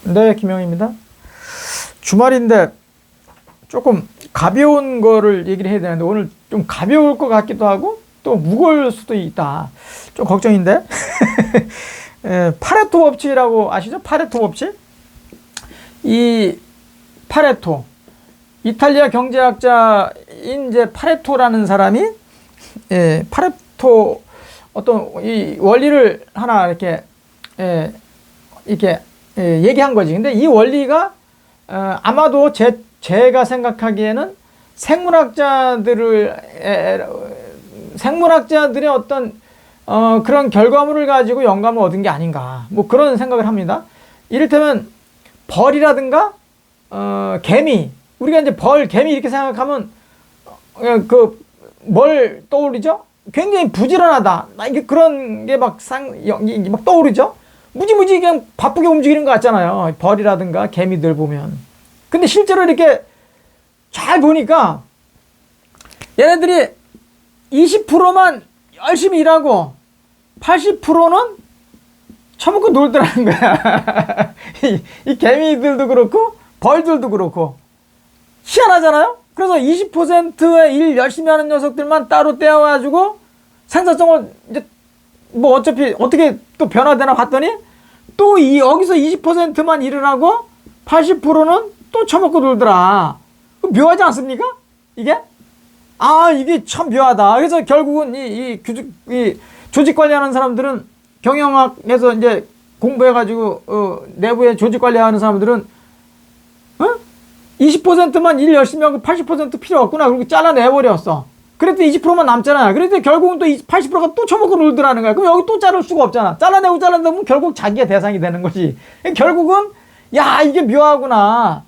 네, 김영입니다. 주말인데 조금 가벼운 거를 얘기를 해야 되는데 오늘 좀 가벼울 것 같기도 하고 또 무거울 수도 있다. 좀 걱정인데. 파레토 법칙이라고 아시죠? 파레토 법칙? 이 파레토, 이탈리아 경제학자인 이제 파레토라는 사람이 파레토 어떤 이 원리를 하나 이렇게 얘기한 거지. 근데 이 원리가 아마도 제가 생각하기에는 생물학자들의 어떤 그런 결과물을 가지고 영감을 얻은 게 아닌가, 뭐 그런 생각을 합니다. 이를테면 벌이라든가 개미, 우리가 이제 벌, 개미 이렇게 생각하면 뭘 떠오르죠? 굉장히 부지런하다, 이게 그런 게 막 떠오르죠? 무지무지 그냥 바쁘게 움직이는 것 같잖아요, 벌이라든가 개미들 보면. 근데 실제로 이렇게 잘 보니까 얘네들이 20%만 열심히 일하고 80%는 처먹고 놀더라는 거야. 이 개미들도 그렇고 벌들도 그렇고 희한하잖아요. 그래서 20%의 일 열심히 하는 녀석들만 따로 떼어가지고 생산성을 이제 뭐 어차피 어떻게 또 변화되나 봤더니 또 여기서 20%만 일을 하고 80%는 또 처먹고 놀더라. 묘하지 않습니까? 이게? 이게 참 묘하다. 그래서 결국은 이 조직 관리하는 사람들은, 경영학에서 이제 공부해가지고 내부에 조직 관리하는 사람들은 20%만 일 열심히 하고 80% 필요 없구나. 그리고 잘라내버렸어. 그래도 20%만 남잖아. 그런데 결국은 또 80%가 또 처먹고 놀더라는 거야. 그럼 여기 또 자를 수가 없잖아. 잘라내고 보면 결국 자기가 대상이 되는 거지. 결국은 이게 묘하구나.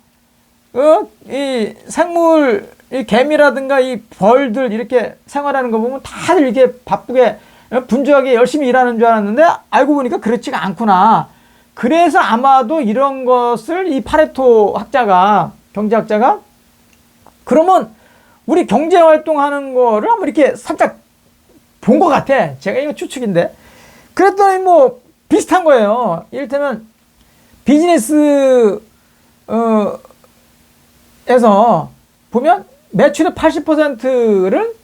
이 생물, 이 개미라든가 이 벌들 이렇게 생활하는 거 보면 다들 이렇게 바쁘게 분주하게 열심히 일하는 줄 알았는데 알고 보니까 그렇지가 않구나. 그래서 아마도 이런 것을 이 파레토 경제학자가 그러면 우리 경제활동하는 거를 한번 이렇게 살짝 본 것 같아. 제가 이거 추측인데. 그랬더니 뭐 비슷한 거예요. 이를테면 비즈니스 에서 보면 매출의 80%를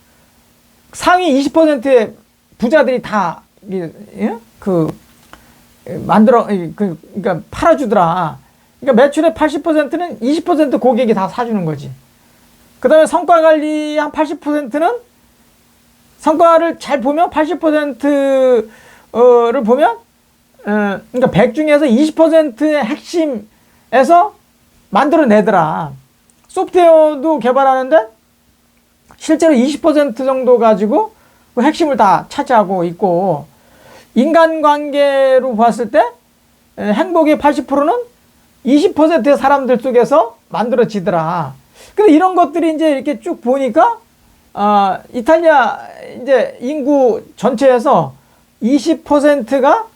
상위 20%의 부자들이 다 그러니까 팔아주더라. 그러니까 매출의 80%는 20% 고객이 다 사주는 거지. 그 다음에 성과 관리 한 80%는 성과를 잘 보면 80%를 보면 그러니까 100 중에서 20%의 핵심에서 만들어내더라. 소프트웨어도 개발하는데 실제로 20% 정도 가지고 그 핵심을 다 차지하고 있고, 인간관계로 봤을 때 행복의 80%는 20%의 사람들 속에서 만들어지더라. 근데 이런 것들이 이제 이렇게 쭉 보니까 이탈리아 이제 인구 전체에서 20%가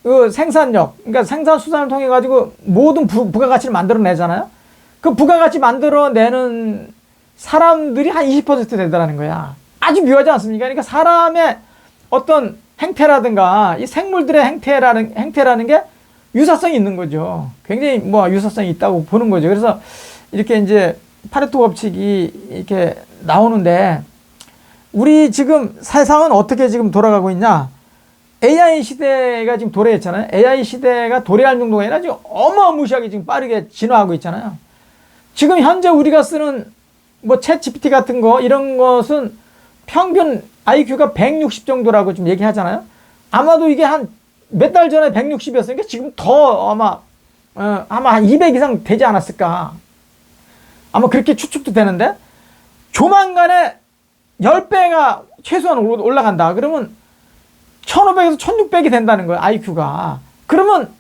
그 생산력, 그러니까 생산수단을 통해 가지고 모든 부가가치를 만들어내잖아요. 그 부가가치 만들어내는 사람들이 한 20% 되더라는 거야. 아주 묘하지 않습니까? 그러니까 사람의 어떤 행태라든가 이 생물들의 행태라는 게 유사성이 있는 거죠. 굉장히 뭐 유사성이 있다고 보는 거죠. 그래서 이렇게 이제 파레토 법칙이 이렇게 나오는데, 우리 지금 세상은 어떻게 지금 돌아가고 있냐? AI 시대가 지금 도래했잖아요. AI 시대가 도래할 정도가 아니라 지금 어마무시하게 지금 빠르게 진화하고 있잖아요. 지금 현재 우리가 쓰는 뭐 챗 GPT 같은 거, 이런 것은 평균 IQ가 160 정도라고 좀 얘기하잖아요. 아마도 이게 한 몇 달 전에 160이었으니까 지금 더 아마 한 200 이상 되지 않았을까. 아마 그렇게 추측도 되는데, 조만간에 10배가 최소한 올라간다. 그러면 1500에서 1600이 된다는 거예요, IQ가. 그러면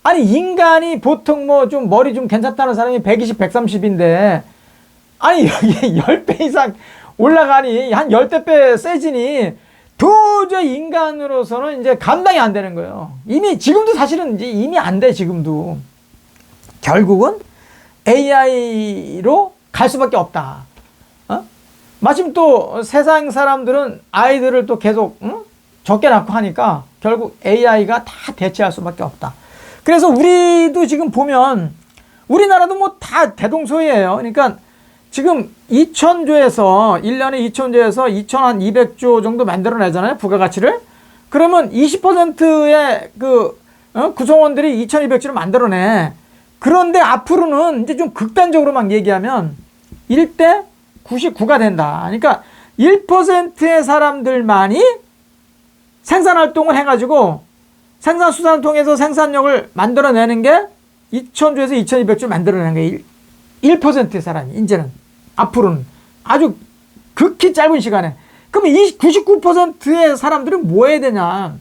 아니 인간이 보통 뭐 좀 머리 좀 괜찮다는 사람이 120, 130인데 아니 여기 10배 이상 올라가니, 한 10배 세지니 도저히 인간으로서는 이제 감당이 안 되는 거예요. 이미 지금도 사실은 이제 이미 안 돼. 지금도 결국은 AI로 갈 수밖에 없다. 마침 또 세상 사람들은 아이들을 또 계속 적게 낳고 하니까 결국 AI가 다 대체할 수밖에 없다. 그래서 우리도 지금 보면 우리나라도 뭐 다 대동소이예요. 그러니까 지금 2,000조에서 1년에 2,000조에서 2,200조 정도 만들어내잖아요. 부가가치를. 그러면 20%의 구성원들이 2,200조를 만들어내. 그런데 앞으로는 이제 좀 극단적으로 막 얘기하면 1대 99가 된다. 그러니까 1%의 사람들만이 생산활동을 해가지고 생산수단을 통해서 생산력을 만들어내는 게 2,000조에서 2,200조 만들어내는 게 1%의 사람이 이제는 앞으로는 아주 극히 짧은 시간에. 그러면 99%의 사람들은 뭐 해야 되냐?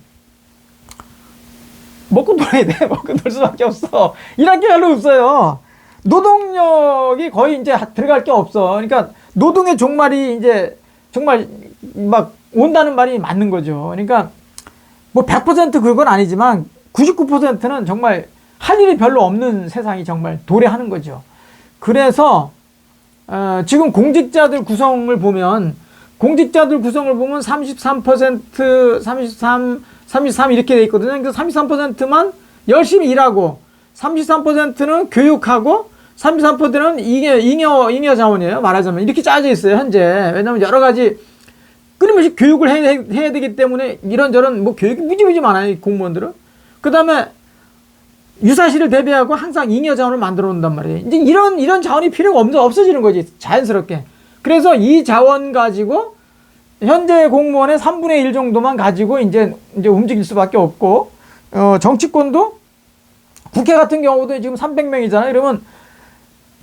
먹고 놀아야 돼. 먹고 놀 수밖에 없어. 일할 게 별로 없어요. 노동력이 거의 이제 들어갈 게 없어. 그러니까 노동의 종말이 이제 정말 막 온다는 말이 맞는 거죠. 그러니까 뭐 100% 그건 아니지만 99%는 정말 할 일이 별로 없는 세상이 정말 도래하는 거죠. 그래서 지금 공직자들 구성을 보면 33%, 33 이렇게 돼 있거든요. 그러니까 33%만 열심히 일하고 33%는 교육하고 33%는 잉여 자원이에요. 말하자면 이렇게 짜져 있어요. 현재. 왜냐하면 여러 가지 끊임없이 교육을 해야 되기 때문에 이런저런 뭐 교육이 무지무지 많아요. 공무원들은. 그 다음에 유사시를 대비하고 항상 잉여 자원을 만들어 놓는단 말이에요. 이제 이런 자원이 필요가 없어지는 거지. 자연스럽게. 그래서 이 자원 가지고 현재 공무원의 3분의 1 정도만 가지고 이제 움직일 수밖에 없고, 정치권도 국회 같은 경우도 지금 300명이잖아요. 그러면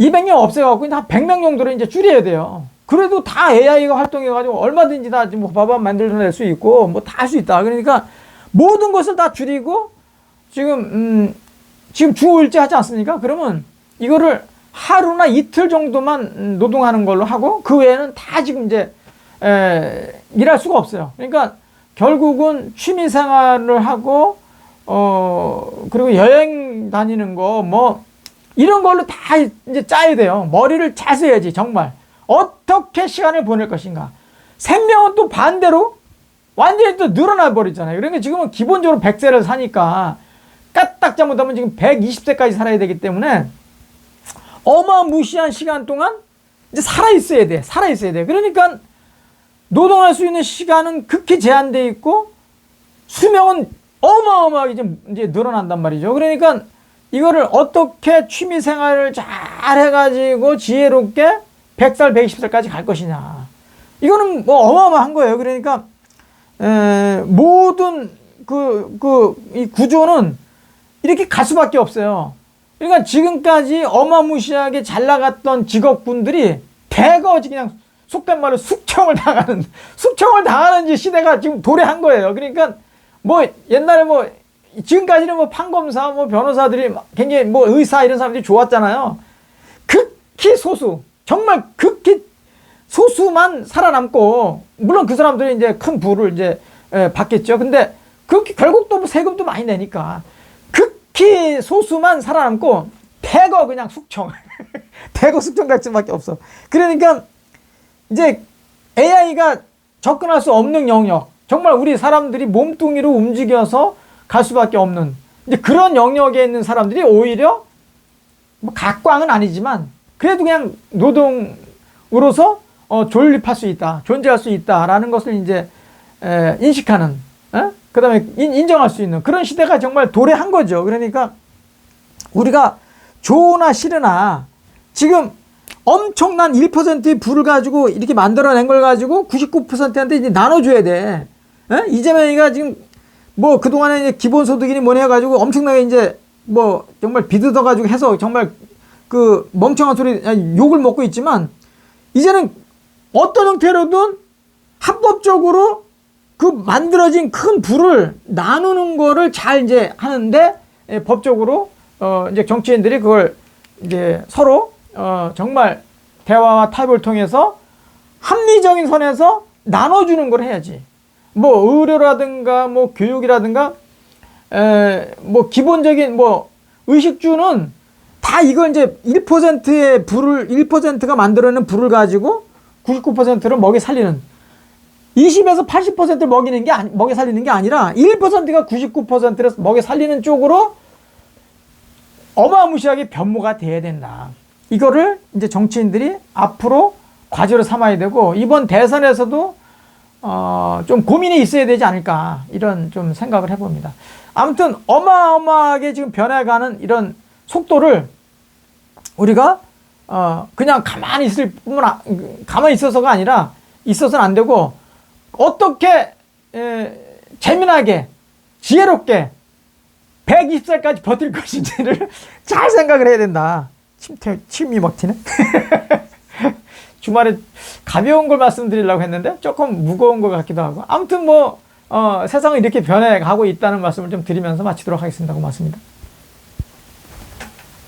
200명 없애갖고 한 100명 정도로 이제 줄여야 돼요. 그래도 다 AI가 활동해가지고 얼마든지 다 뭐 법안 만들어낼 수 있고 뭐 다 할 수 있다. 그러니까 모든 것을 다 줄이고 지금 주 5일째 하지 않습니까? 그러면 이거를 하루나 이틀 정도만 노동하는 걸로 하고 그 외에는 다 지금 이제 일할 수가 없어요. 그러니까 결국은 취미 생활을 하고 그리고 여행 다니는 거 뭐 이런 걸로 다 이제 짜야 돼요. 머리를 잘 써야지. 정말 어떻게 시간을 보낼 것인가. 생명은 또 반대로 완전히 또 늘어나 버리잖아요. 그러니까 지금은 기본적으로 100세를 사니까 까딱 잘못하면 지금 120세까지 살아야 되기 때문에 어마무시한 시간 동안 이제 살아있어야 돼. 그러니까 노동할 수 있는 시간은 극히 제한되어 있고 수명은 어마어마하게 이제 늘어난단 말이죠. 그러니까 이거를 어떻게 취미 생활을 잘 해가지고 지혜롭게 100살, 120살까지 갈 것이냐. 이거는 뭐 어마어마한 거예요. 그러니까 모든 이 구조는 이렇게 갈 수밖에 없어요. 그러니까 지금까지 어마무시하게 잘 나갔던 직업군들이 대거 그냥 속된 말로 숙청을 당하는 시대가 지금 도래한 거예요. 그러니까 뭐 옛날에 뭐 지금까지는 뭐 판검사, 뭐 변호사들이 굉장히 뭐 의사 이런 사람들이 좋았잖아요. 극히 소수, 정말 극히 소수만 살아남고 물론 그 사람들이 이제 큰 부를 이제 받겠죠. 근데 결국 또 세금도 많이 내니까 극히 소수만 살아남고 대거 그냥 숙청, 대거 숙청 갈 수밖에 없어. 그러니까 이제 AI가 접근할 수 없는 영역, 정말 우리 사람들이 몸뚱이로 움직여서 갈 수밖에 없는 이제 그런 영역에 있는 사람들이 오히려 뭐 각광은 아니지만 그래도 그냥 노동으로서 존립할 수 있다, 존재할 수 있다라는 것을 이제 인식하는, 그 다음에 인정할 수 있는 그런 시대가 정말 도래한 거죠. 그러니까 우리가 좋으나 싫으나 지금 엄청난 1%의 부를 가지고 이렇게 만들어낸 걸 가지고 99%한테 이제 나눠줘야 돼. 이재명이가 지금 뭐 그동안에 이제 기본소득이니 뭐니 해가지고 엄청나게 이제 뭐 정말 비뜯어가지고 해서 정말 그 멍청한 소리, 욕을 먹고 있지만 이제는 어떤 형태로든 합법적으로 그 만들어진 큰 부를 나누는 거를 잘 이제 하는데 법적으로 이제 정치인들이 그걸 이제 서로 정말 대화와 타협을 통해서 합리적인 선에서 나눠주는 걸 해야지. 뭐 의료라든가 뭐 교육이라든가 뭐 기본적인 뭐 의식주는 다 이걸 이제 1%의 부를 1%가 만들어낸 부를 가지고 99%를 먹여 살리는 20에서 80%를 먹여 살리는 게 아니라 1%가 99%를 먹여 살리는 쪽으로 어마무시하게 변모가 돼야 된다. 이거를 이제 정치인들이 앞으로 과제로 삼아야 되고, 이번 대선에서도 좀 고민이 있어야 되지 않을까, 이런 좀 생각을 해봅니다. 아무튼 어마어마하게 지금 변해가는 이런 속도를 우리가 그냥 가만히 있어서가 아니라, 있어서는 안 되고, 어떻게 재미나게 지혜롭게 120살까지 버틸 것인지를 잘 생각을 해야 된다. 침이 막 튀네. 주말에 가벼운 걸 말씀드리려고 했는데 조금 무거운 것 같기도 하고, 아무튼 뭐 세상은 이렇게 변해가고 있다는 말씀을 좀 드리면서 마치도록 하겠습니다. 고맙습니다.